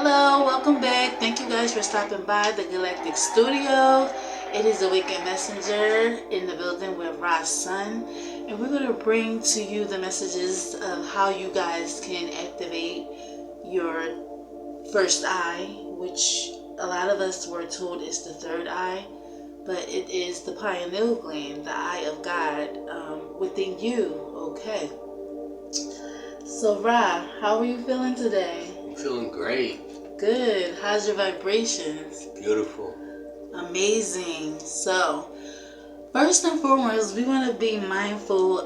Hello, welcome back. Thank you guys for stopping by the Galactic Studio. It is the Weekend Messenger in the building with Ra's son, and we're going to bring to you the messages of how you guys can activate your first eye, which a lot of us were told is the third eye, but it is the pineal gland, the eye of God within you. Okay. So Ra, how are you feeling today? I'm feeling great. Good. How's your vibrations? Beautiful. Amazing. So, first and foremost, we want to be mindful.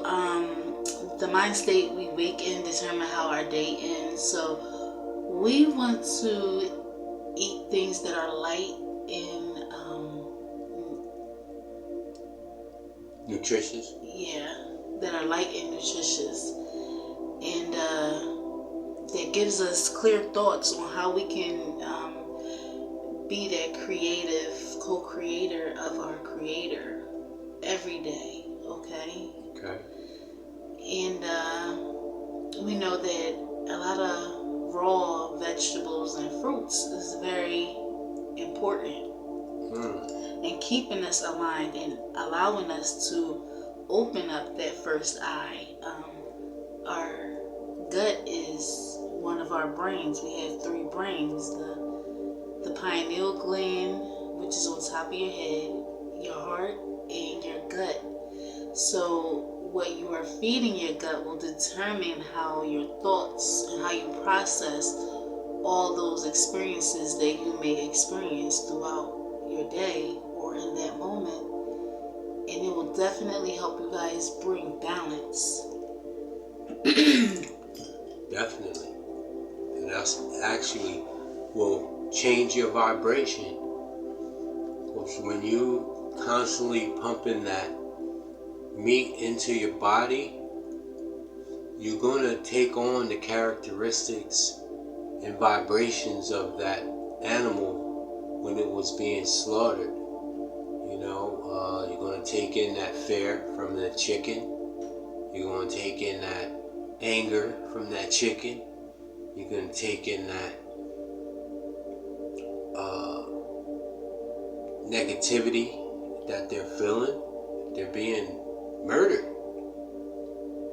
The mind state we wake in determine how our day ends. So, we want to eat things that are light and nutritious. Yeah, that are light and nutritious, and that gives us clear thoughts on how we can be that creative co-creator of our creator every day. Okay. And we know that a lot of raw vegetables and fruits is very important in keeping us aligned and allowing us to open up that first eye. Our gut is one of our brains. We have three brains: the pineal gland, which is on top of your head, your heart, and your gut. So what you are feeding your gut will determine how your thoughts and how you process all those experiences that you may experience throughout your day or in that moment. And it will definitely help you guys bring balance. Definitely. And that's actually will change your vibration. Because when you constantly pumping that meat into your body, you're going to take on the characteristics and vibrations of that animal when it was being slaughtered. You're going to take in that fear from the chicken. You're going to take in that anger from that chicken. You're going to take in that negativity that they're feeling. They're being murdered.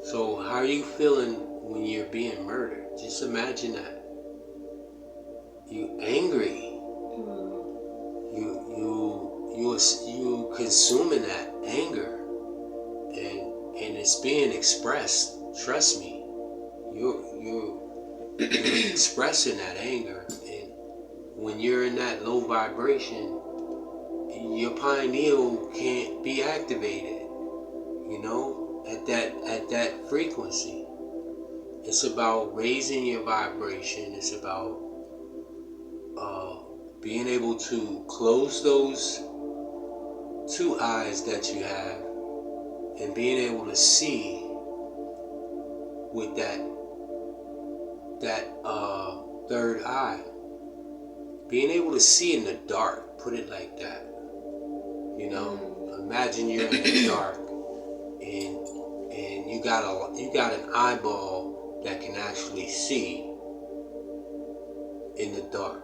So how are you feeling when you're being murdered? Just imagine that. You angry. You consuming that anger, and it's being expressed. Trust me, you're expressing that anger, and when you're in that low vibration, your pineal can't be activated. At that frequency. It's about raising your vibration. It's about being able to close those two eyes that you have and being able to see with that third eye. Being able to see in the dark, put it like that. Imagine you're in the dark and you got an eyeball that can actually see in the dark.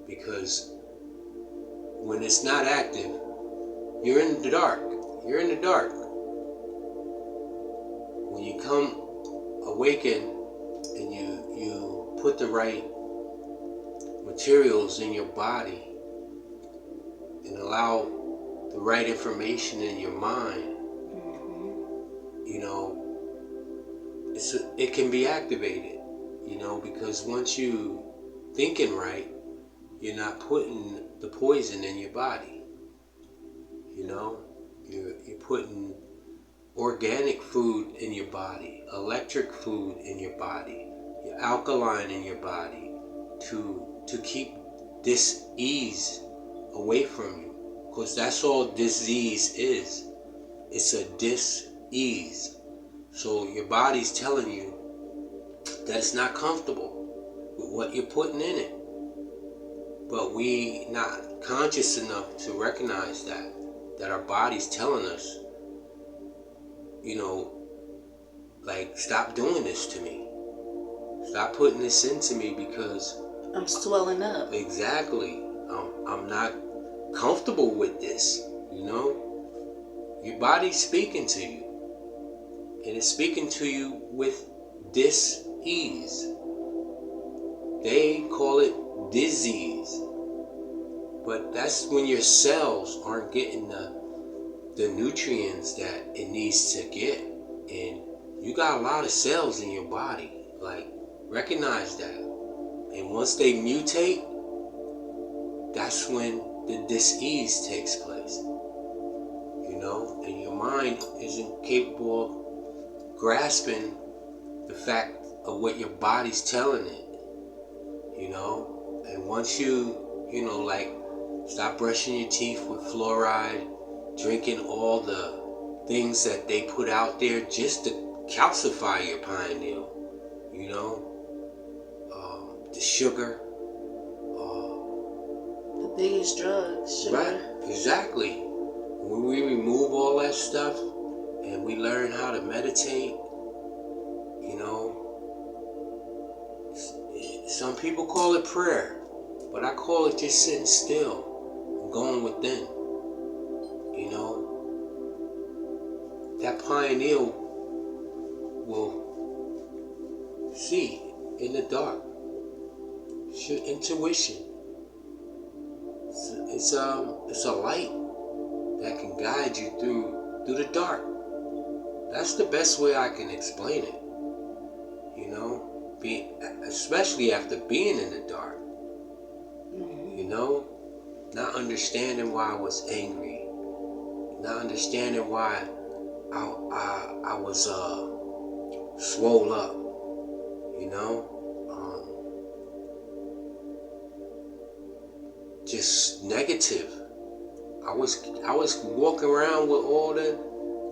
Because when it's not active, you're in the dark. You're in the dark. When you come awaken and you put the right materials in your body and allow the right information in your mind, it can be activated, because once you thinking right, you're not putting the poison in your body. You're putting organic food in your body, electric food in your body, your alkaline in your body to keep dis-ease away from you. Because that's all disease is. It's a dis-ease. So your body's telling you that it's not comfortable with what you're putting in it. But we not conscious enough to recognize that our body's telling us, like, stop doing this to me. Stop putting this into me because I'm swelling up. Exactly. I'm not comfortable with this. Your body's speaking to you, and it's speaking to you with dis-ease. They call it disease, but that's when your cells aren't getting the nutrients that it needs to get. And you got a lot of cells in your body. Like, recognize that. And once they mutate, that's when the dis-ease takes place. And your mind isn't capable of grasping the fact of what your body's telling it. And once you like, stop brushing your teeth with fluoride, drinking all the things that they put out there just to calcify your pineal, the sugar, the biggest drug, sugar. Right, exactly. When we remove all that stuff and we learn how to meditate, some people call it prayer, but I call it just sitting still and going within. That pineal will see in the dark. It's your intuition. It's a light that can guide you through the dark. That's the best way I can explain it. Especially after being in the dark. Not understanding why I was angry, not understanding why I was swole up. Just negative. I was walking around with all the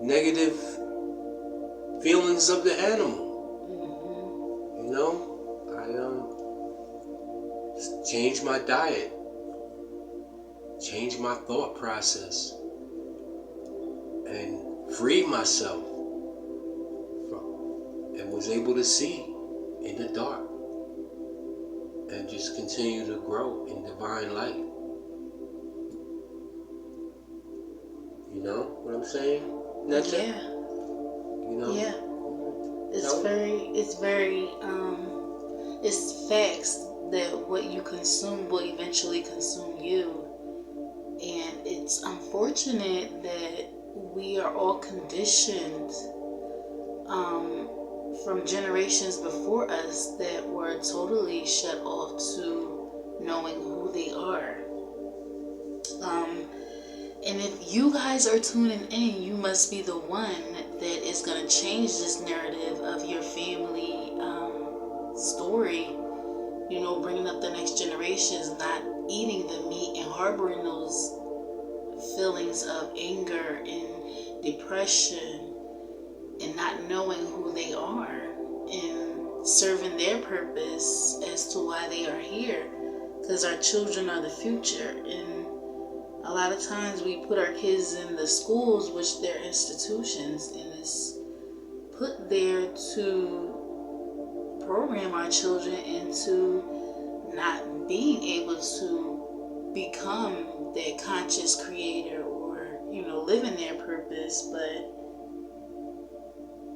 negative feelings of the animal. I changed my diet, changed my thought process, and freed myself and was able to see in the dark and just continue to grow in divine light. You know what I'm saying? Yeah. Yeah. It's facts that what you consume will eventually consume you. And it's unfortunate that we are all conditioned from generations before us that were totally shut off to knowing who they are. And if you guys are tuning in, you must be the one that is going to change this narrative of your family story. Bringing up the next generations, not eating the meat and harboring those feelings of anger and depression and not knowing who they are and serving their purpose as to why they are here. Because our children are the future, and a lot of times we put our kids in the schools, which they're institutions, and it's put there to program our children into not being able to become that conscious creator or, live in their purpose. But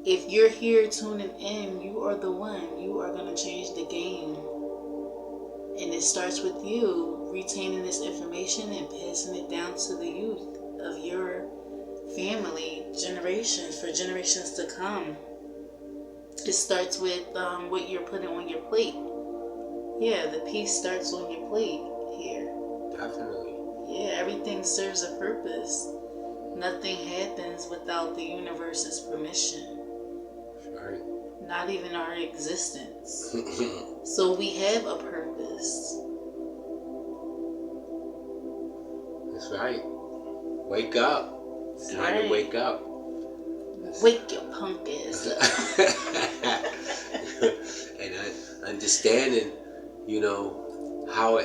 if you're here tuning in, you are the one. You are going to change the game. And it starts with you retaining this information and passing it down to the youth of your family, for generations to come. It starts with what you're putting on your plate. Yeah, the peace starts on your plate here. Definitely. Yeah, everything serves a purpose. Nothing happens without the universe's permission. Right. Not even our existence. So we have a purpose. That's right. Wake up. It's time to wake up. Wake your punk ass up. And understanding, how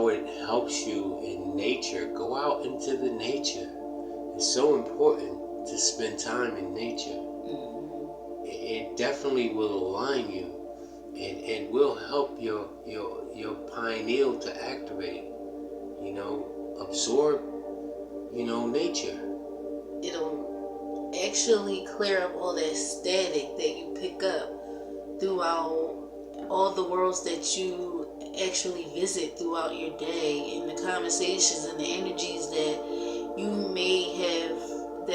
it helps you in nature. Go out into the nature. It's so important to spend time in nature. It definitely will align you and will help your pineal to activate, absorb, nature. It'll actually clear up all that static that you pick up throughout all the worlds that you actually visit throughout your day, and the conversations and the energies that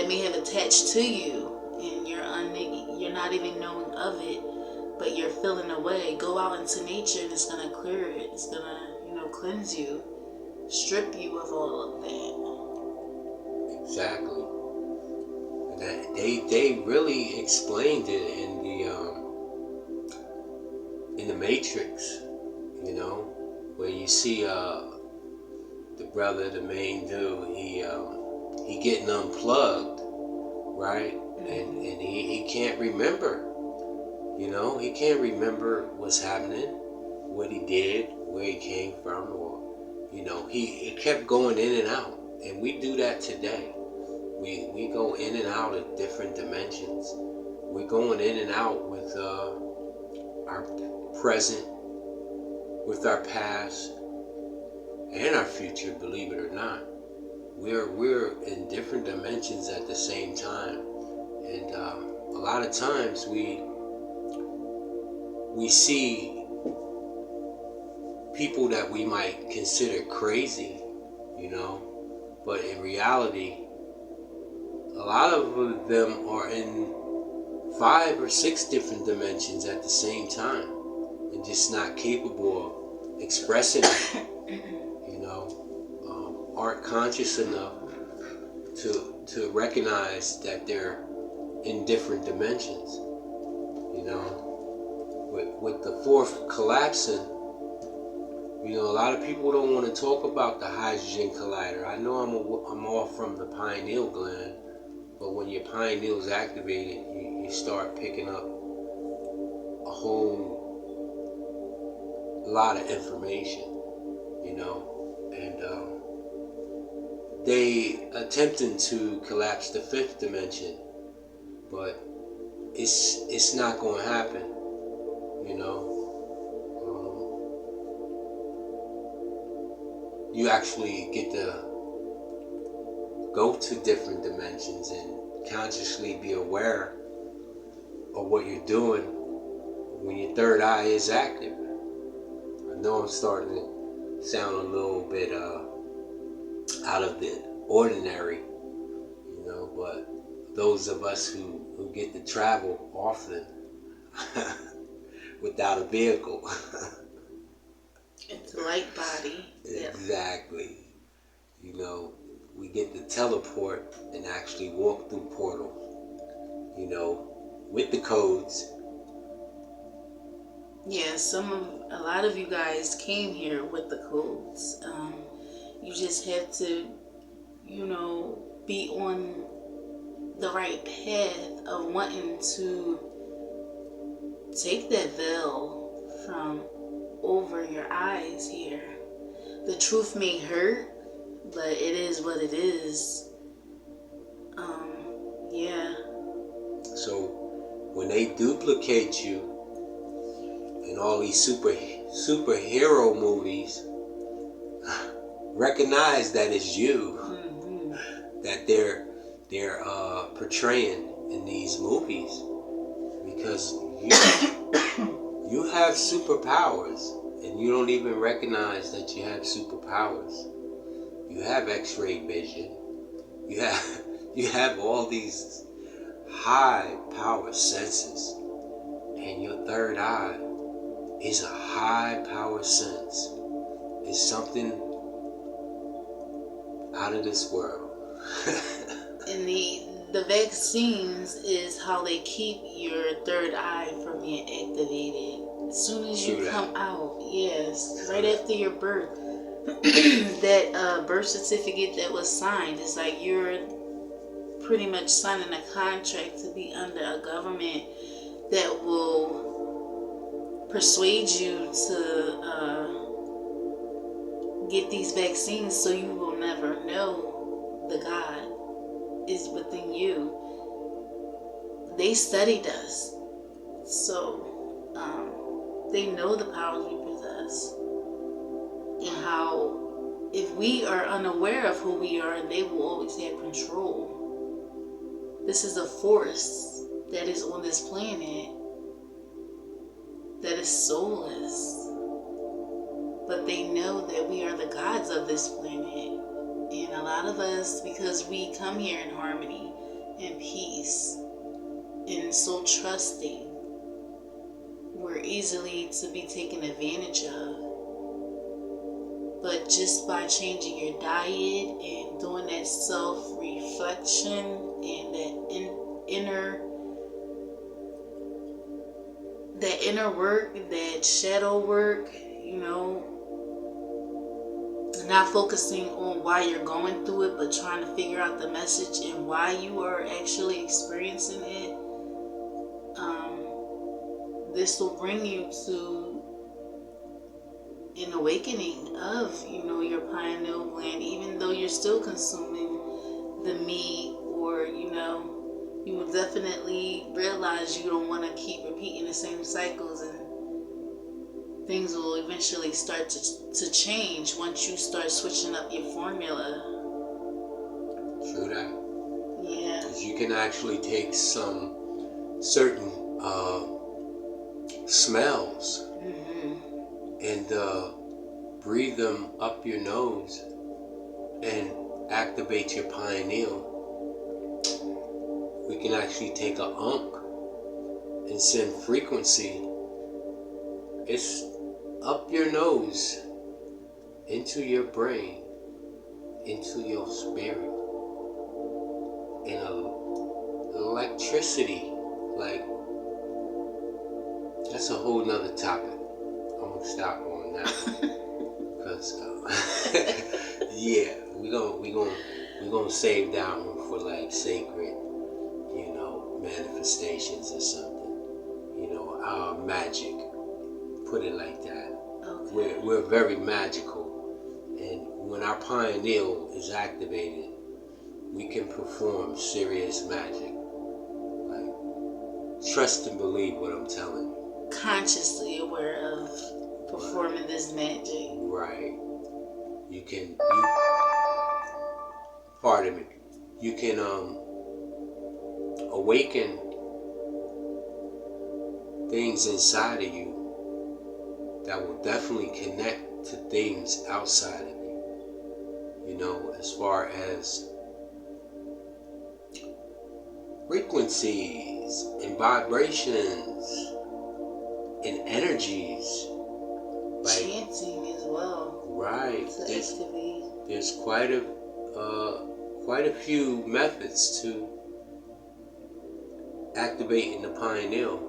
may have attached to you, and you're not even knowing of it, but you're feeling away. Go out into nature and it's gonna clear it. It's gonna, cleanse you, strip you of all of that. Exactly. They really explained it in the Matrix, where you see the brother, the main dude, he getting unplugged, right? And he can't remember, he can't remember what's happening, what he did, where he came from, or he kept going in and out, and we do that today. We go in and out of different dimensions. We're going in and out with our present, with our past, and our future, believe it or not. We're in different dimensions at the same time. And a lot of times we see people that we might consider crazy, but in reality, a lot of them are in 5 or 6 different dimensions at the same time, and just not capable of expressing it, aren't conscious enough to recognize that they're in different dimensions. With the 4th collapsing, a lot of people don't want to talk about the hydrogen collider. I know I'm off from the pineal gland, but when your pineal is activated, you start picking up a whole lot of information, and they attempting to collapse the 5th dimension, but it's not going to happen, you actually get to go to different dimensions and consciously be aware of what you're doing when your 3rd eye is active. I know I'm starting to sound a little bit out of the ordinary, but those of us who get to travel often without a vehicle. It's a light body. Exactly. We get to teleport and actually walk through portals, with the codes. Yeah, a lot of you guys came here with the codes. You just have to, be on the right path of wanting to take that veil from over your eyes here. The truth may hurt, but it is what it is. Yeah. So when they duplicate you in all these superhero movies, recognize that it's you, that they're portraying in these movies, because you have superpowers and you don't even recognize that you have superpowers. You have X-ray vision. You have all these high power senses, and your 3rd eye is a high power sense. It's something out of this world. And the vaccines is how they keep your 3rd eye from being activated. As soon as you come out, yes, right after your birth, that birth certificate that was signed, it's like you're pretty much signing a contract to be under a government that will persuade you to get these vaccines, so you will never know the God is within you. They studied us, so They know the powers we possess. And how if we are unaware of who we are, they will always have control. This is a force that is on this planet that is soulless. But they know that we are the gods of this planet. And a lot of us, because we come here in harmony and peace and so trusting, we're easily to be taken advantage of. But just by changing your diet and doing that self-reflection and that inner work, that shadow work, not focusing on why you're going through it, but trying to figure out the message and why you are actually experiencing it, this will bring you to an awakening of, your pineal gland, even though you're still consuming the meat, or, you will definitely realize you don't want to keep repeating the same cycles, and things will eventually start to change once you start switching up your formula. True that. Yeah. Because you can actually take some certain smells and breathe them up your nose and activate your pineal. We can actually take a unk and send frequency. It's up your nose, into your brain, into your spirit, and electricity. Like, that's a whole nother topic. I'm gonna stop on that because yeah, we gonna save that one for like sacred, manifestations or something. Our magic. Put it like that. Okay. We're very magical, and when our pineal is activated, we can perform serious magic. Like, trust and believe what I'm telling you. Consciously aware of performing this magic. Right. Pardon me. You can awaken things inside of you that will definitely connect to things outside of you. As far as frequencies and vibrations and energies. Like chanting as well. Right. To activate. There's quite a few methods to activating the pineal.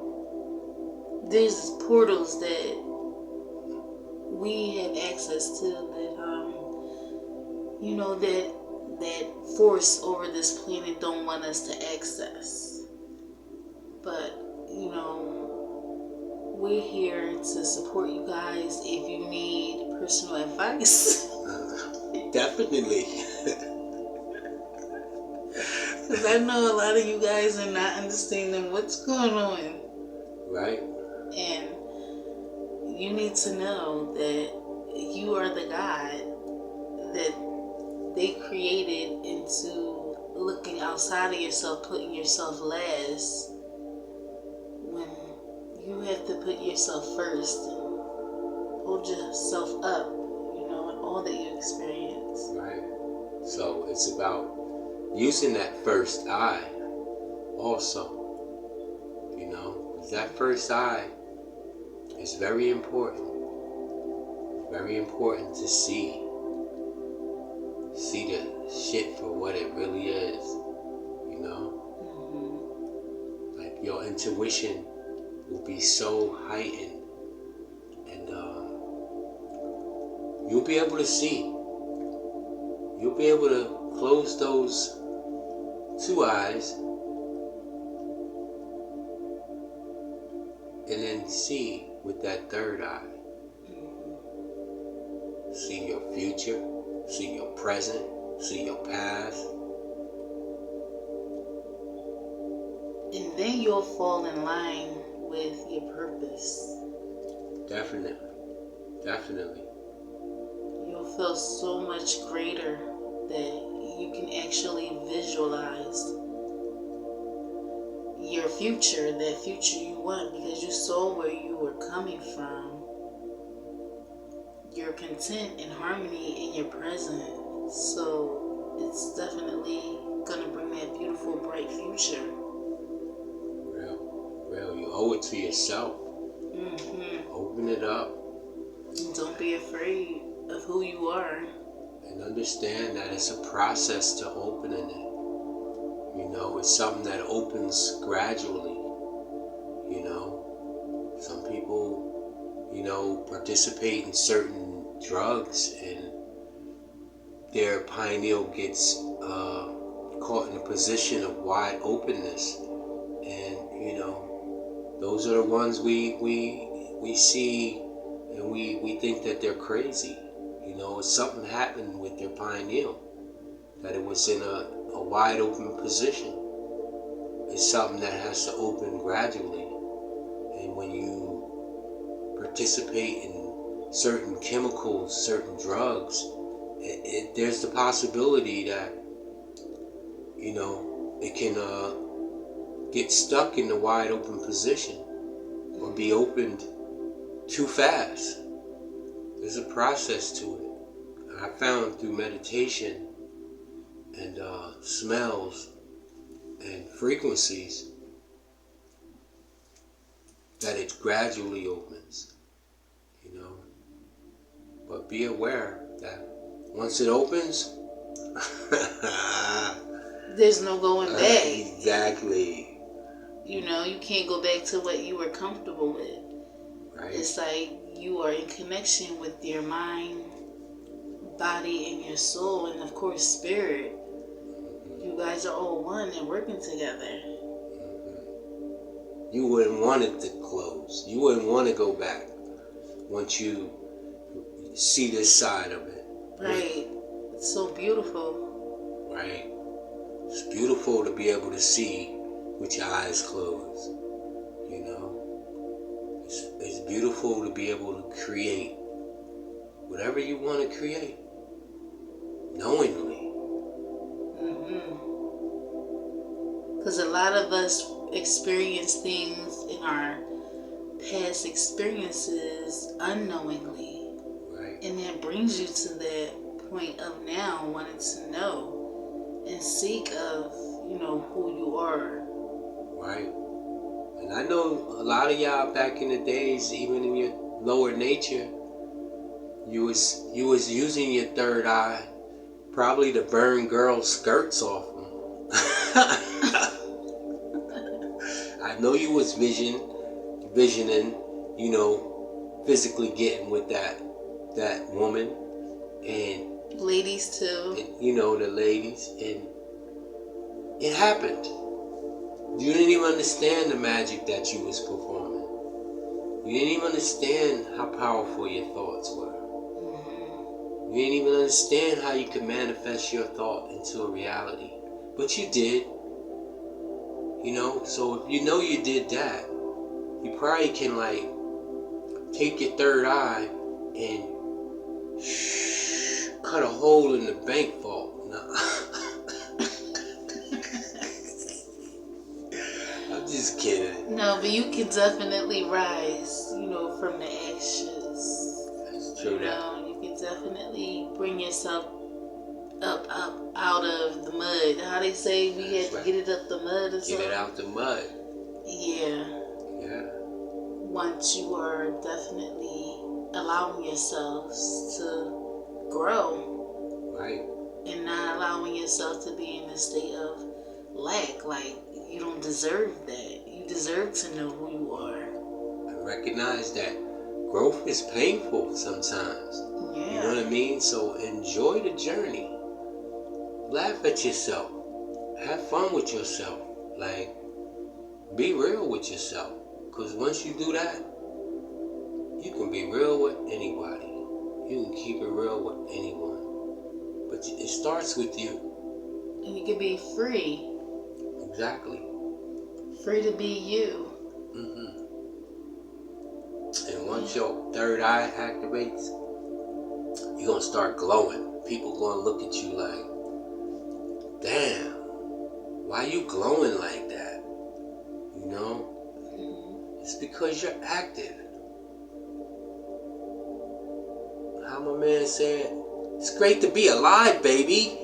There's portals that we have access to that force over this planet don't want us to access. But, we're here to support you guys if you need personal advice. Definitely. Because I know a lot of you guys are not understanding what's going on. Right. And you need to know that you are the God that they created into looking outside of yourself, putting yourself last, when you have to put yourself first and hold yourself up, in all that you experience. Right. So it's about using that first eye also. That first eye is very important. Very important to see the shit for what it really is. Like, your intuition will be so heightened, and you'll be able to see. You'll be able to close those two eyes and then see with that third eye. See your future, see your present, see your past. And then you'll fall in line with your purpose. Definitely. You'll feel so much greater that you can actually visualize your future, that future you want, because you saw where you were coming from. You're content and harmony in your present. So it's definitely gonna bring that beautiful, bright future. Real. You owe it to yourself. Open it up. Don't be afraid of who you are. And understand that it's a process to opening it. You know, it's something that opens gradually. You know, some people, you know, participate in certain drugs and their pineal gets caught in a position of wide openness. And, you know, those are the ones we see and we think that they're crazy. You know, something happened with their pineal, that it was in a wide open position. It's something that has to open gradually. And when you participate in certain chemicals, certain drugs, there's the possibility that, you know, it can get stuck in the wide open position or be opened too fast. There's a process to it. I found through meditation and smells and frequencies that it gradually opens, you know. But be aware that once it opens, there's no going back. Exactly. You know, you can't go back to what you were comfortable with. Right. It's like you are in connection with your mind, body, and your soul, and of course spirit. You guys are all one and working together. You wouldn't want it to close. You wouldn't want to go back once you see this side of it. Right. It's so beautiful. Right. It's beautiful to be able to see with your eyes closed. You know. It's beautiful to be able to create whatever you want to create, knowingly. Because a lot of us experience things in our past experiences unknowingly. Right. And that brings you to that point of now wanting to know and seek of, you know, who you are. Right. And I know a lot of y'all back in the days, even in your lower nature, you was using your third eye probably to burn girls' skirts off them. I know you was visioning, you know, physically getting with that woman, and ladies too. And, you know, the ladies, and it happened. You didn't even understand the magic that you was performing. You didn't even understand how powerful your thoughts were. You didn't even understand how you could manifest your thought into a reality. But you did. You know, so if you know you did that, you probably can like take your third eye and cut a hole in the bank vault. No. I'm just kidding. No, but you can definitely rise, you know, from the ashes. That's true. You know, you can definitely bring yourself up out of the mud. How they say we had to get it up the mud or something? Get it out the mud. Yeah. Yeah. Once you are definitely allowing yourselves to grow. Right. And not allowing yourself to be in a state of lack. Like, you don't deserve that. You deserve to know who you are. I recognize that growth is painful sometimes. Yeah. You know what I mean? So enjoy the journey. Laugh at yourself. Have fun with yourself. Like, be real with yourself. Because once you do that, you can be real with anybody. You can keep it real with anyone. But it starts with you. And you can be free. Exactly. Free to be you. And once your third eye activates, you're going to start glowing. People going to look at you like, damn, why you glowing like that? You know? It's because you're active. How my man said, it's great to be alive, baby.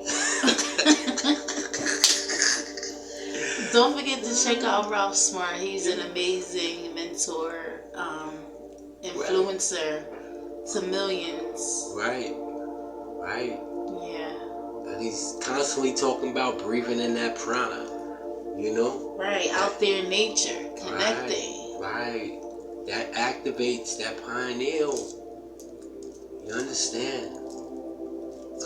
Don't forget to check out Ralph Smart. He's an amazing mentor, influencer to millions. Right. Yeah. And he's constantly talking about breathing in that prana, you know? Right, out there in nature, connecting. Right. That activates that pineal. You understand?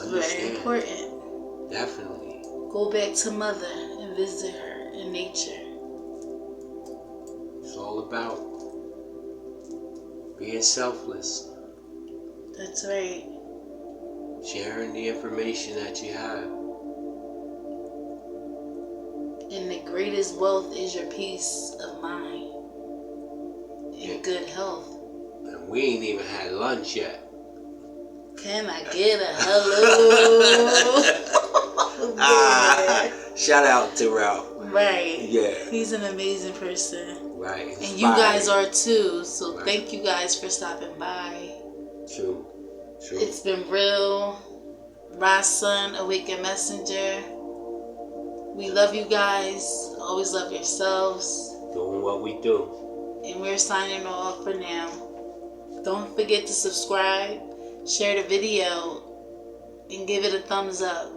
Very important. Definitely. Go back to mother and visit her in nature. It's all about being selfless. That's right. Sharing the information that you have. And the greatest wealth is your peace of mind and good health. And we ain't even had lunch yet. Can I get a hello? Shout out to Ralph. Right. Yeah. He's an amazing person. Right. Inspiring. And you guys are too. So thank you guys for stopping by. True. It's been real. Rasun, Awakened Messenger. We love you guys. Always love yourselves. Doing what we do. And we're signing off for now. Don't forget to subscribe, share the video, and give it a thumbs up.